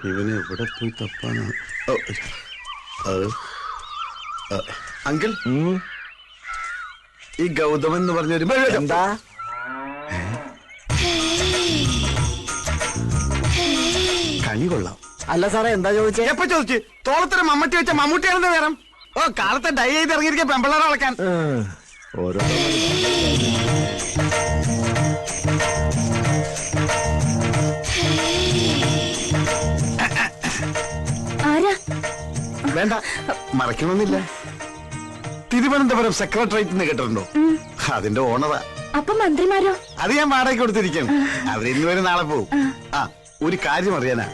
ഇവനെ എവിടെ പോയി തപ്പാനാ? അങ്കിൾ, ഈ ഗൗതമൻ എന്ന് പറഞ്ഞൊരു എന്താ കണി കൊള്ളാം. അല്ല സാറേ, എന്താ ചോദിച്ചേ? എപ്പോ ചോദിച്ചു? തോളത്തൊരു മമ്മട്ടി വെച്ച മമ്മൂട്ടിയാണെന്ന് നേരം. ഓ, കാലത്തെ ഡൈ ചെയ്ത് ഇറങ്ങിയിരിക്കുക പെമ്പിള്ളേരെ വളക്കാൻ. ഓരോ വേണ്ട, മറക്കണമെന്നില്ല. തിരുവനന്തപുരം സെക്രട്ടേറിയറ്റ് നിന്ന് കേട്ടിട്ടുണ്ടോ? അതിന്റെ ഓണറാ. അപ്പൊ മന്ത്രിമാരോ? അത് ഞാൻ വാടക കൊടുത്തിരിക്കും. അവരിന്ന് വരെ നാളെ പോവും. ആ, ഒരു കാര്യം അറിയാനാ,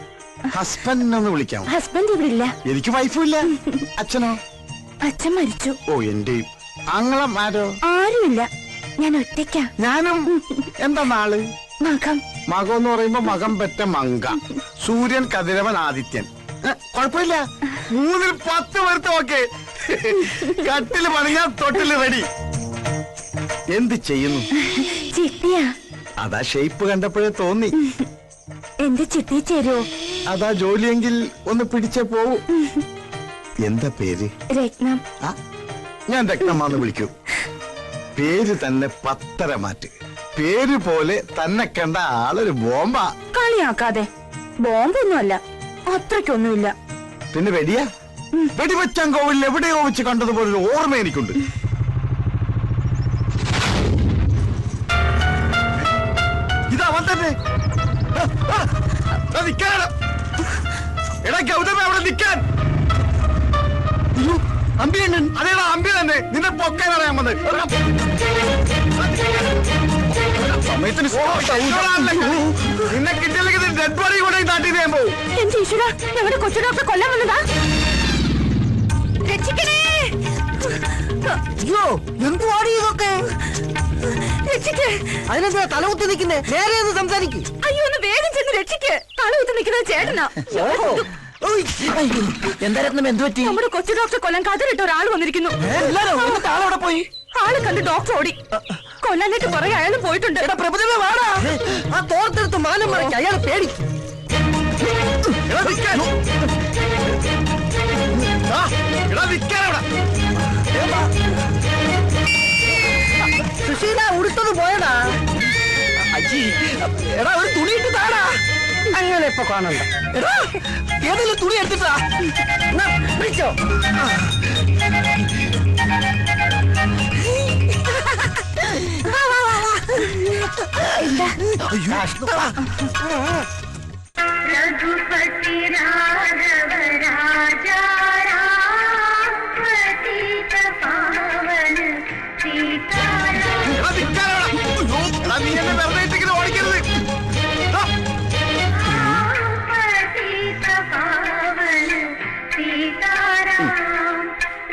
ഹസ്ബൻഡിനൊന്ന് വിളിക്കാം. ഹസ്ബൻഡ് ഇവിടെ ഇല്ല. എനിക്ക് വൈഫും ഇല്ല. അച്ഛനോ? അച്ഛൻ മരിച്ചു. ഓ, എന്റെ ആങ്ങളമാരോ? ആരുമില്ല, ഞാൻ ഒറ്റയ്ക്കാ. ഞാനും. എന്താ നാള്? മകം. മകം എന്ന് പറയുമ്പോ മകം പെറ്റ മങ്ക. സൂര്യൻ, കതിരവൻ, ആദിത്യൻ. കുഴപ്പമില്ല, 3-ൽ 10 വരുത്തം. ഓക്കെ, കട്ടില് പണിഞ്ഞാൽ തൊട്ടില് റെഡി. എന്ത് ചെയ്യുന്നു? ചിട്ടിയാ. അതാ ഷേപ്പ് കണ്ടപ്പോഴേ തോന്നി. എന്റെ ചിട്ടി ചേരുവോ? അതാ ജോലിയെങ്കിൽ ഒന്ന് പിടിച്ചേ പോവൂ. എന്താ പേര്? രത്നം. ഞാൻ രത്നമാന്ന് വിളിക്കൂ. പേര് തന്നെ 10 മാറ്റ്. പേര് പോലെ തന്നെ കണ്ട ആളൊരു ബോംബാ. കളിയാക്കാതെ. ബോംബൊന്നുമല്ല, അത്രയ്ക്കൊന്നുമില്ല. പിന്നെ വെടിയാ? വെടിവെച്ചങ്കോവിൽ എവിടെയോ വെച്ച് കണ്ടതുപോലൊരു ഓർമ്മ എനിക്കുണ്ട്. ഇതവൻ തന്നെ. എടാ ഗൗതമ, അവിടെ നിൽക്കാൻ. അമ്പിയണ്ണൻ. അതേടാ, അമ്പി തന്നെ. നിന്നെ പൊക്കാൻ അറിയാൻ വന്നത്. സമയത്തിന് നിന്നെ കിട്ടിയില്ലെങ്കിൽ ഡെഡ് ബോഡി കൂടെ നാട്ടിൽ ഞാൻ പോകും. എന്റെ ഈശ്വര, ഞങ്ങളുടെ കൊച്ചു ഡോക്ടറെ കൊല്ലാൻ വന്നതാ. രക്ഷിക്കണേ. അയ്യോ, എന്തുവാടി ഇതൊക്കെ? രക്ഷിക്ക്. അതിനെന്താ തലകുത്തി നിൽക്കുന്നേ? നേരെ ഒന്ന് സംസാരിക്കും. അയ്യോ, ഒന്ന് വേഗം ചെന്ന് രക്ഷിക്ക്. തലകുത്തി നിൽക്കുന്നത് ചേട്ടനാ. എന്താ രത്നം, എന്ത് പറ്റി? നമ്മുടെ കൊച്ചു ഡോക്ടറെ കൊല്ലാൻ കതിരിട്ട ഒരാൾ വന്നിരിക്കുന്നു. ആളവിടെ പോയി. ആള് കണ്ട് ഡോക്ടർ ഓടി. കൊല്ലാനായിട്ട് പുറകെ അയാൾ പോയിട്ടുണ്ട്. പ്രഭുദേവ, വാടാ. ആ തോർത്തെടുത്ത് മാനം മറയ്ക്ക്. അയാൾ പേടി. സുശീല, ഉടുത്തത് പോയടാ. അജി, എടാ ഒരു തുണി ഇട്ട് താടാ. അങ്ങനെ ഇപ്പൊ കാണണ്ട. എടാ, ഏതെങ്കിലും തുണി എടുത്തിട്ടാ വിളിച്ചോ. രഘുപതി രാഘവ രാജാ രാം പതിത പാവന സീതാരാം. നീ എന്നെ വെറുതെ ഇട്ടിങ്ങനെ ഓടിക്കരുത്. പതിത പാവന സീതാരാം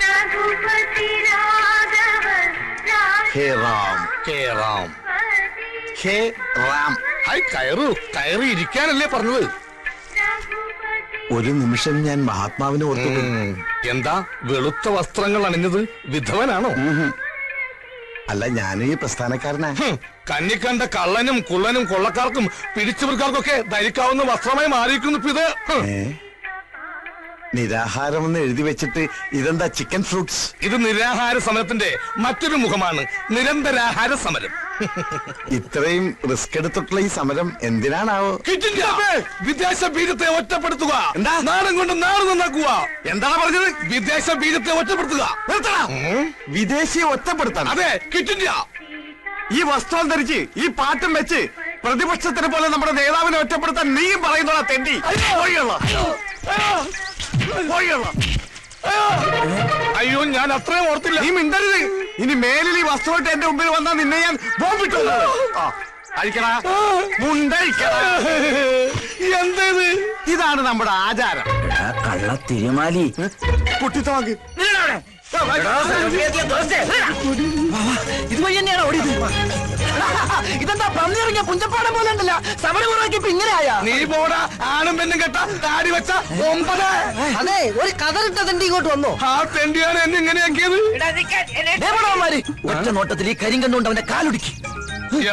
രഘുപതി രാഘവ ഹേ റാം, ഹേ റാം, ഹേ റാം. ഹായ്, കയറി ഇരിക്കാനല്ലേ പറഞ്ഞത്? ഒരു നിമിഷം ഞാൻ മഹാത്മാവിനെ ഓർത്തു. എന്താ വെളുത്ത വസ്ത്രങ്ങൾ അണിഞ്ഞത്? വിധവനാണോ? അല്ല, ഞാൻ ഈ പ്രസ്ഥാനക്കാരനാ. കന്നിക്കണ്ട കള്ളനും കുള്ളനും കൊള്ളക്കാർക്കും പിടിച്ചുപറിക്കാർക്കൊക്കെ ധരിക്കാവുന്ന വസ്ത്രമായി മാറിയിരിക്കുന്നു ഇത്. നിരാഹാരമെന്ന് എഴുതി വെച്ചിട്ട് ഇതെന്താ ചിക്കൻ ഫ്രൂട്ട്സ്? ഇത് നിരാഹാര സമരത്തിന്റെ മറ്റൊരു മുഖമാണ്, നിരന്തരാഹാര സമരം. ഇത്രയും റിസ്ക് എടുത്തിട്ടുള്ള ഈ സമരം എന്തിനാണാവോ? വിദേശ ബീജത്തെ ഒറ്റപ്പെടുത്തുക. എന്താ? നാടും കൊണ്ട് നാട് നന്നാക്കുക. എന്താണ് പറഞ്ഞത്? വിദേശ ബീജത്തെ ഒറ്റപ്പെടുത്തുക. വിദേശിയെ ഒറ്റപ്പെടുത്താൻ? അതെ, ക്വിറ്റ് ഇന്ത്യ. ഈ വസ്ത്രം ധരിച്ച് ഈ പാട്ടും വെച്ച് പ്രതിപക്ഷത്തിനെ പോലെ നമ്മുടെ നേതാവിനെ ഒറ്റപ്പെടുത്താൻ നീയും പറയുന്നോളാ തെണ്ടി. അയ്യോ, ഞാൻ അത്രയും ഓർത്തില്ല. നീ മിണ്ടരുത്. ഇനി മേലിൽ ഈ വസ്ത്രമായിട്ട് എന്റെ മുമ്പിൽ വന്നാൽ നിന്നെ ഞാൻ ബോംബിട്ടു. അഴിക്കടാ, മുണ്ടഴിക്കടാ. എന്തേത്? ഇതാണ് നമ്മുടെ ആചാരം. കള്ള തിരുമാലി. കുട്ടിത്തോക്ക് ഇതുവഴി തന്നെയാണ് ഓടിയത്. ഇതെന്താ പന്നിറങ്ങിയ പുഞ്ചപ്പാടം പോലെ ഉണ്ടല്ല. സമരമുറക്കിപ്പോ ഇങ്ങനെയായ. നീ പോടാ, ആണും പെണ്ണും കെട്ട താടി വെച്ച 9. അതെ, ഒരു കതറിട്ട തെണ്ടി ഇങ്ങോട്ട് വന്നോ. ആ തെണ്ടിയാണ് എന്നെ ഇങ്ങനെയാക്കിയത്. ഒറ്റ നോട്ടത്തിൽ ഈ കരിങ്കണ്ണുകൊണ്ട് അവന്റെ കാലുടുക്കി.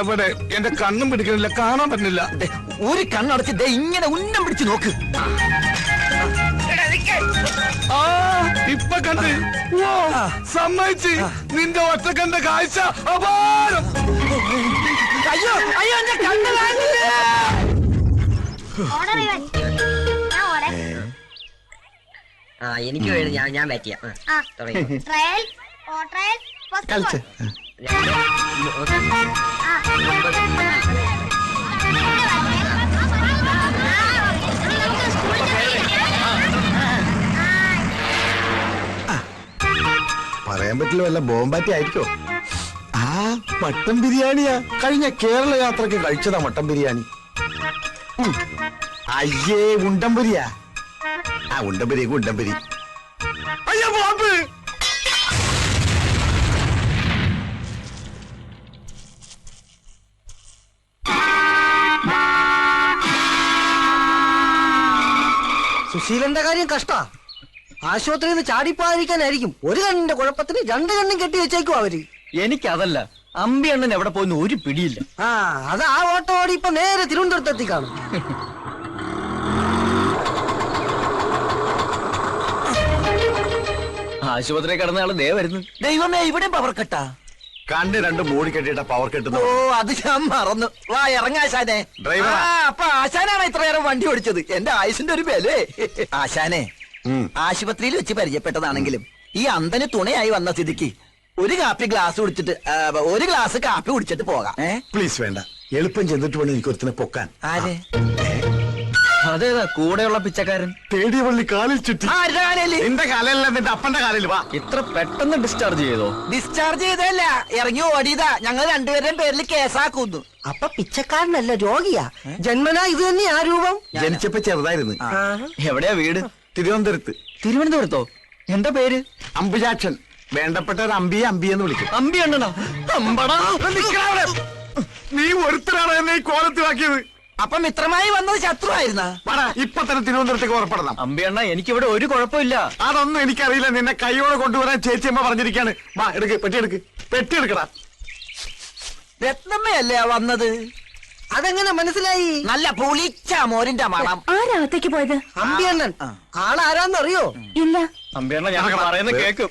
എവിടെ എന്റെ കണ്ണും പിടിക്കണില്ല, കാണാൻ പറ്റുന്നില്ല. ദേ, ഒരു കണ്ണടച്ച് ദേ ഇങ്ങനെ ഉന്നം പിടിച്ച് നോക്ക്. ആ ഇപ്പൊ കണ്ട് സമ്മതിച്ച് നിന്റെ ഒറ്റക്കണ്ട കാഴ്ച അപാരം. അയ്യോ അയ്യോ എന്റെ കണ്ണ് കാണില്ല. ഓർഡർ ഇവൻ. ഞാൻ ഓർഡർ. എനിക്ക് വേണ്ടി ഞാൻ ബാറ്റ് ചെയ്യാം. ആ. തുടങ്ങി. ട്രയൽ, ഓ ട്രയൽ, ഫസ്റ്റ് കളിച്ച് ബോൾ. ആ. പറയാൻ പറ്റില്ല, വല്ല ബോംബാറ്റി ആയിരിക്കോ? ആ മട്ടൻ ബിരിയാണിയാ. കഴിഞ്ഞ കേരള യാത്രക്ക് കഴിച്ചതാ മട്ടൻ ബിരിയാണി. അയ്യേ ഉണ്ടംപുരിയാ. ആ ഉണ്ടംപുരി ഉണ്ടംപുരി. അയ്യോ ബോംബ്. സുശീലന്റെ കാര്യം കഷ്ടാ. ആശുപത്രിയിൽ നിന്ന് ചാടിപ്പോകാതിരിക്കാനായിരിക്കും ഒരു കണ്ണിന്റെ കുഴപ്പത്തിന് രണ്ട് കണ്ണും കെട്ടി വെച്ചേക്കും അവര്. എനിക്കതല്ല, അമ്പി അണ്ണൻ എവിടെ പോയിന്ന് ഒരു പിടിയില്ല. ആ അത് ആ ഓട്ടോ ഓടി ഇപ്പൊ നേരെ തിരുവനന്തപുരത്ത് എത്തിക്കാണും. ആശുപത്രി കിടന്ന ആള് ദേ വരുന്നു. ദൈവമേ ഇവിടെ പവർ കട്ടാ. കണ്ട് രണ്ട് മൂടി കെട്ടിയിട്ട പവർ കെട്ടുന്നു. ഓ അത് ഞാൻ മറന്നു. വാ ഇറങ്ങാശാനെ. ഡ്രൈവറാ. അപ്പൊ ആശാനാണ് ഇത്ര നേരം വണ്ടി ഓടിച്ചത്. എന്റെ ആയുസിന്റെ ഒരു ബലേ. ആശാനെ ആശുപത്രിയിൽ വെച്ച് പരിചയപ്പെട്ടതാണെങ്കിലും ഈ അന്തന് തുണയായി വന്ന സ്ഥിതിക്ക് ഒരു ഗ്ലാസ് കാപ്പി കുടിച്ചിട്ട് പോകാം. പ്ലീസ് വേണ്ട, എളുപ്പം ചെന്നിട്ട് വേണം എനിക്ക് ഒരുത്തിനെ പൊക്കാൻ. ആരെ? അതേതാ കൂടെയുള്ള പിച്ചക്കാരൻ? തേടിയ പള്ളി കാലിൽ ചുറ്റി. ആരാണേല്? നിന്റെ കാലല്ല, നിന്റെ അപ്പന്റെ കാലിൽ. വാ. ഇത്ര പെട്ടെന്ന് ഡിസ്ചാർജ് ചെയ്തോ? ഡിസ്ചാർജ് ചെയ്തല്ല, ഇറങ്ങി ഓടിയതാ. ഞങ്ങൾ രണ്ടുപേരുടെയും പേരിൽ കേസാക്കുന്നു. അപ്പൊ പിച്ചക്കാരനല്ല, രോഗിയാ. ജന്മനാ ഇത് തന്നെ ആ രൂപം. ജനിച്ചപ്പോ ചെറുതായിരുന്നു. എവിടെയാ വീട്? തിരുവനന്തപുരത്ത്. തിരുവനന്തപുരത്തോ? എന്താ പേര്? അമ്പുജാക്ഷൻ. വേണ്ടപ്പെട്ട ഒരു അമ്പിയെ അമ്പിയെന്ന് വിളിക്കും. അമ്പി അണ്ണനാ? അമ്പടാ. നീ ഒരുത്തരാണ് എന്നെ ഈ കോലത്തിലാക്കിയത്. അപ്പൊ മിത്രമായി വന്നത് ശത്രു ആയിരുന്നാ? വാടാ, ഇപ്പൊ തന്നെ തിരുവനന്തപുരത്തേക്ക് പുറപ്പെടണം. അമ്പി അണ്ണ, എനിക്കിവിടെ ഒരു കുഴപ്പമില്ല. അതൊന്നും എനിക്കറിയില്ല. നിന്നെ കൈയോടെ കൊണ്ടുവരാൻ ചേച്ചിയമ്മ പറഞ്ഞിരിക്കാണ്. വാ എടുക്ക്, പെട്ടി എടുക്കടാ. രത്നമ്മയല്ലേ വന്നത്? അതെങ്ങനെ മനസ്സിലായി? നല്ല പുളിച്ച മോരിന്റെ മണം. ആരാകത്തേക്ക് പോയത്? അമ്പിയണ്ണൻ. ആളാരാന്നറിയോ? ഇല്ല. അമ്പി അണ്ണ, ഞാൻ പറയുന്ന കേക്കും.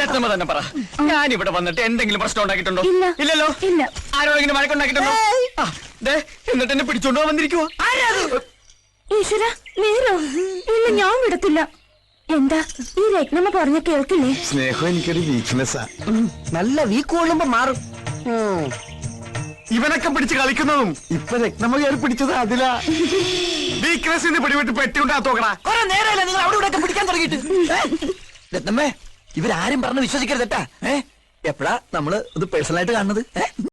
രത്നമ്മ തന്നെ പറ, ഞാൻ ഇവിടെ വന്നിട്ട് എന്തെങ്കിലും പ്രശ്നം ഉണ്ടാക്കിയിട്ടുണ്ടോ? ഇല്ല. ഇല്ലല്ലോ. ഇല്ല. ആരോടെങ്കിലും വഴക്കുണ്ടാക്കിയിട്ടുണ്ടോ? ആ, ദേ, എന്നിട്ട് എന്നെ പിടിച്ചോണ്ടോ വന്നിരിക്കുവോ? ഈശ്വര, നേരോ? ഇല്ല, ഞാൻ വിടത്തില്ല. എന്താ ഈ രത്നമ്മ പറഞ്ഞ കേൾക്കില്ലേ? സ്നേഹം എനിക്കൊരു വീക്ക്നെസ്സാ. നല്ല വീക്ക് കൊള്ളുമ്പോ മാറും. ഇവനൊക്കെ പിടിച്ച് കളിക്കുന്നതും ഇപ്പൊ രത്നമ്മ കയറി പിടിച്ചത് അതിലാ. വീക്ക്നെസ്സിന് പിടിവിട്ട് പെട്ടി ഉണ്ടാത്തോക്കടാ. കുറെ നേരമല്ല നിങ്ങൾ അവിടെ ഇവിടെ പിടിക്കാൻ തുടങ്ങിയിട്ട്. രത്നമ്മേ, ഇവരാരും പറഞ്ഞ് വിശ്വസിക്കരുതട്ടാ. എപ്പോഴാ നമ്മള് ഇത് പേഴ്സണലായിട്ട് കാണുന്നത്?